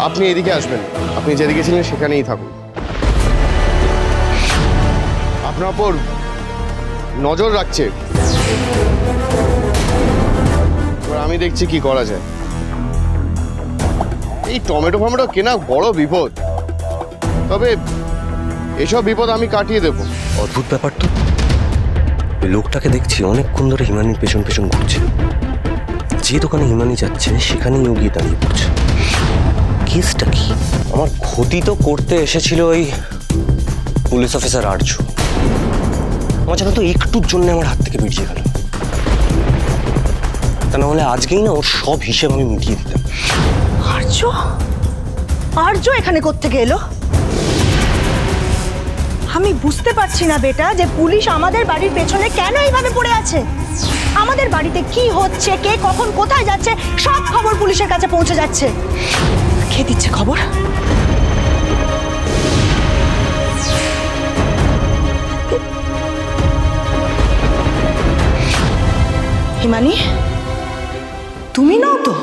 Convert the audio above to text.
আপনি এদিকে আসবেন, আপনি যেদিকে ছিলেন সেখানেই থাকুন। আপনার ওপর নজর রাখছে, এবার আমি দেখছি কি করা যায়। এই টমেটো ফমেটো কেনা বড় বিপদ, তবে এসব বিপদ আমি কাটিয়ে দেব। অদ্ভুত ব্যাপার তো, ওই লোকটাকে দেখছি অনেকক্ষণ ধরে হিমানির পেছন পেছন ঘুরছে। যে দোকানে হিমানি যাচ্ছে সেখানেই ও গিয়ে দাঁড়িয়ে পড়ছে। কেসটা কি? আমার ক্ষতি তো করতে এসেছিল ওই পুলিশ অফিসার আর্য। আমার জানো তো একটুর জন্য আমার হাত থেকে বেরিয়ে গেল। তা না হলে আজকেই না ওর সব হিসেব আমি মিটিয়ে দিতাম। আর্য? আর্য এখানে কোত্থেকে এলো? আমি বুঝতে পারছি না বেটা যে পুলিশ আমাদের বাড়ির পেছনে কেন এইভাবে পড়ে আছে। আমাদের বাড়িতে কি হচ্ছে, কে কখন কোথায় যাচ্ছে, সব খবর পুলিশের কাছে পৌঁছে যাচ্ছে। কে দিচ্ছে খবর? হিমানি, তুমি নাও তো?